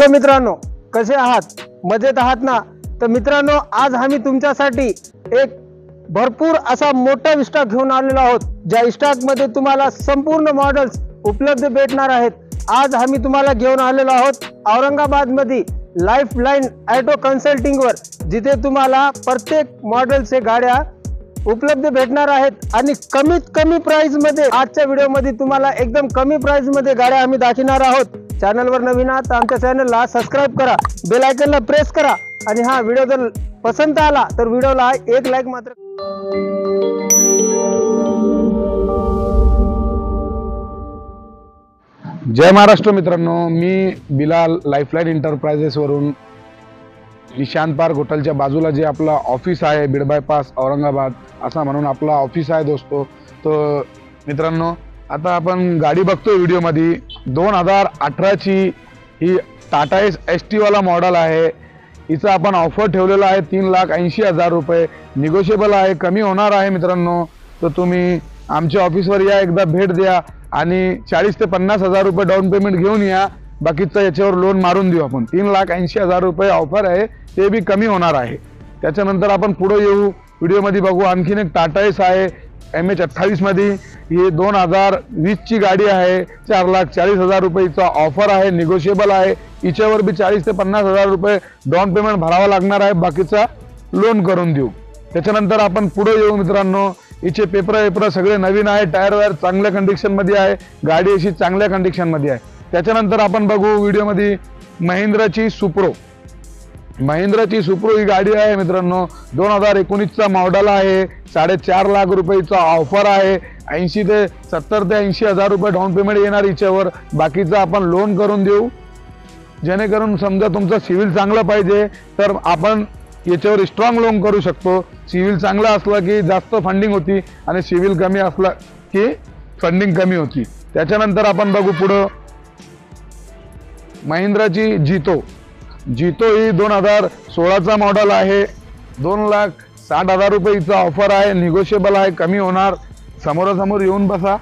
Hello मित्रांनो, कसे आहात? मजेत आहात ना? तर मित्रांनो, आज आम्ही तुमच्यासाठी एक भरपूर असा मोठा स्टॉक घेऊन आलेलो आहोत, ज्या स्टॉक मध्ये तुम्हाला संपूर्ण मॉडेल्स उपलब्ध भेटणार आहेत। आज आम्ही तुम्हाला घेऊन आलेलो आहोत औरंगाबाद मध्ये लाईफलाईन ऑटो कन्सल्टिंग वर, जिथे तुम्हाला प्रत्येक मॉडेलचे गाड्या उपलब्ध भेटणार आहेत आणि कमीत कमी प्राइस मध्ये। आजच्या व्हिडिओ मध्ये तुम्हाला एकदम कमी प्राइस मध्ये गाड्या आम्ही दाखवणार आहोत। चॅनल वर नवीन आहात तर आमच्या चॅनलला सबस्क्राइब करा, बेल आयकॉनला प्रेस करा आणि हा व्हिडिओ जर पसंत आला तर व्हिडिओला एक लाईक मात्र। जय महाराष्ट्र मित्रांनो, मी बिलाल लाईफलाईन एंटरप्राइजेस वरून निशांत पार्क होटलच्या बाजूला जे आपला ऑफिस आहे बीड बायपास औरंगाबाद असा म्हणून आपला ऑफिस आहे दोस्तो। तो मित्रांनो, आता आपण गाडी बघतोय व्हिडिओ मध्ये 2018 ची ही टाटा एस ST वाला मॉडेल आहे। हिचा आपण ऑफर ठेवलेला आहे 3,80,000 रुपये, निगोशिएबल आहे, कमी होणार आहे मित्रांनो। तर तुम्ही आमच्या ऑफिसवर या, एकदा भेट द्या आणि 40 ते 50,000 रुपये डाऊन पेमेंट घेऊन या, बाकीचं याच्यावर लोन मारून देऊ आपण। 3,80,000 रुपये ऑफर आहे, ते बी कमी होणार आहे। त्याच्यानंतर आपण पुढे येऊ, व्हिडिओ मध्ये बघू आणखीन एक टाटा एस आहे MH28 मध्ये। ही 2020 ची गाडी आहे, 4,40,000 रुपयेचा ऑफर आहे, निगोशिएबल आहे। हिच्यावर बी 40 ते 50,000 रुपये डाऊन पेमेंट भरावा लागणार आहे, बाकीचा लोन करून देऊ। त्याच्यानंतर आपण पुढे येऊ मित्रांनो, हिचे पेपर सगळे नवीन आहे, टायर वायर चांगल्या कंडिशन मध्ये आहे, गाडी अशी चांगल्या कंडिशन मध्ये आहे। त्याच्यानंतर आपण बघू व्हिडिओ मध्ये महिंद्राची सुप्रो ही गाडी आहे मित्रांनो, 2019 चा मॉडेल आहे, 4.5 लाख रुपयेचा ऑफर आहे। 80 ते 70 ते 80,000 रुपये डाऊन पेमेंट येणार हिच्यावर, बाकीचं आपण लोन करून देऊ। जेणेकरून समजा तुमचा सिव्हिल चांगला पाहिजे तर आपण याच्यावर स्ट्रॉंग लोन करू शकतो। सिव्हिल चांगला असला की जास्त फंडिंग होती आणि सिव्हिल कमी असला की फंडिंग कमी होती। त्याच्यानंतर आपण बघू पुढे महिंद्राची जितो ही 2016 चा मॉडेल आहे, 2,60,000 रुपयेचा ऑफर आहे, निगोशिएबल आहे, कमी होणार। समोरासमोर येऊन बसा,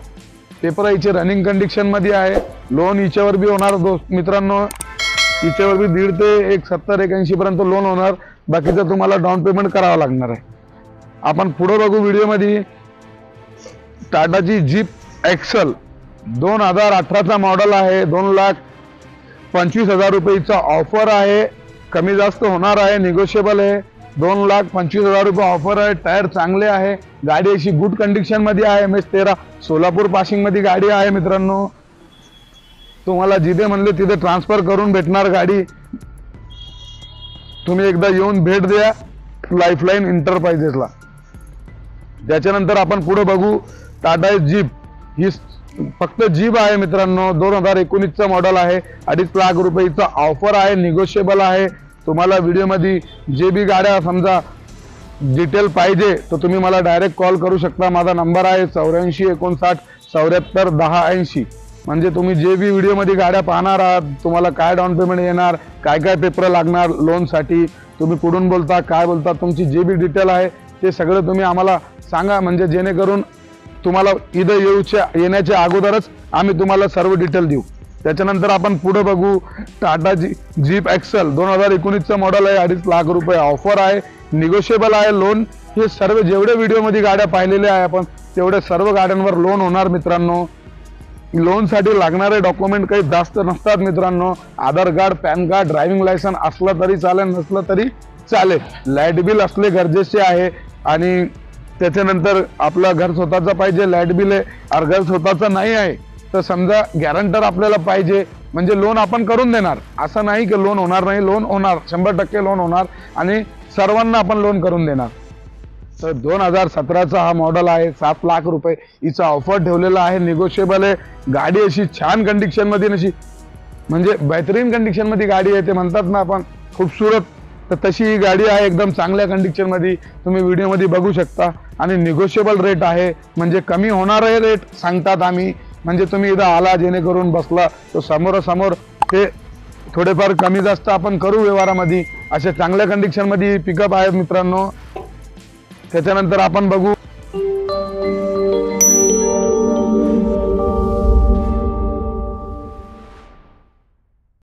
पेपर हिचे रनिंग कंडिशन मध्ये आहे, लोन हिच्यावर बी होणार मित्रांनो। हिच्यावर बी 1.5 ते 170-180 पर्यंत लोन होणार, बाकीचं तुम्हाला डाऊन पेमेंट करावं लागणार आहे। आपण पुढे बघू व्हिडिओ मध्ये टाटाची जीप एक्सल 2018 चा मॉडेल आहे, 2,25,000 रुपयेचा ऑफर आहे, कमी जास्त होणार आहे, निगोशिएबल आहे। 2,25,000 रुपये ऑफर आहे, टायर चांगले आहे, गाडी अशी गुड कंडिशन मध्ये आहे। MH13 सोलापूर पासिंग मध्ये गाडी आहे मित्रांनो। तुम्हाला जिथे म्हणले तिथे ट्रान्सफर करून भेटणार गाडी। तुम्ही एकदा येऊन भेट द्या लाईफलाईन एंटरप्राइजेसला। त्याच्यानंतर आपण पुढे बघू टाटा जीप, ही फक्त जीप आहे मित्रांनो, 2019 चा मॉडेल आहे, 2.5 लाख रुपयेचा ऑफर आहे, निगोशिएबल आहे। तुम्हाला व्हिडिओ मध्ये जे बी गाड्या समजा डिटेल पाहिजे तर तुम्ही मला डायरेक्ट कॉल करू शकता। माझा नंबर आहे 84 59 74 10 80। म्हणजे तुम्ही जे बी व्हिडिओ मध्ये गाड्या पाहणार आहात, तुम्हाला काय डाऊन पेमेंट येणार, काय काय पेपर लागणार लोन साठी, तुम्ही कुठून बोलता, काय बोलता, तुमची जे बी डिटेल आहे ते सगळं तुम्ही आम्हाला सांगा, म्हणजे जेणेकरून तुम्हाला इथं येण्याच्या अगोदरच आम्ही तुम्हाला सर्व डिटेल देऊ। त्याच्यानंतर आपण पुढे बघू टाटा जीप एक्सल 2019 चा मॉडेल आहे, 2.5 लाख रुपये ऑफर आहे, निगोशिएबल आहे, लोन। हे सर्व जेवढे व्हिडिओ मध्ये गाड्या पाहिलेल्या आहे आपण, तेवढे सर्व गाड्यांवर लोन होणार मित्रांनो। लोन साठी लागणारे डॉक्युमेंट काही जास्त नसतात मित्रांनो, Aadhaar card, PAN card, driving licence असलं तरी चालेल, नसलं तरी चालेल, लाईट बिल असले गरजेचे आहे। आणि त्याच्यानंतर आपलं घर स्वतःचं पाहिजे, लाईट बिल आहे, और घर स्वतःचं नाही आहे तर समजा गॅरंटर आपल्याला पाहिजे, म्हणजे लोन आपण करून देणार। असं नाही की लोन होणार नाही, लोन होणार, 100% लोन होणार आणि सर्वांना आपण लोन करून देणार। तर 2017 चा हा मॉडेल आहे, 7 लाख रुपये हिचा ऑफर ठेवलेला आहे, निगोशिएबल आहे। गाडी अशी छान कंडिशन मध्ये, अशी म्हणजे बेहतरीन कंडिशन मध्ये गाडी आहे, ते म्हणतात ना आपण खूबसूरत, तर तशी ही गाडी आहे, एकदम चांगल्या कंडिशन मध्ये। तुम्ही व्हिडिओ मध्ये बघू शकता आणि निगोशिएबल रेट आहे, म्हणजे कमी होणारे रेट सांगतात आम्ही। म्हणजे तुम्ही इथं आला, जेणेकरून बसला तर समोरासमोर ते थोडेफार कमी जास्त आपण करू व्यवहारामध्ये। अशा चांगल्या कंडिशन मध्ये पिकअप आहे मित्रांनो। त्याच्यानंतर आपण बघू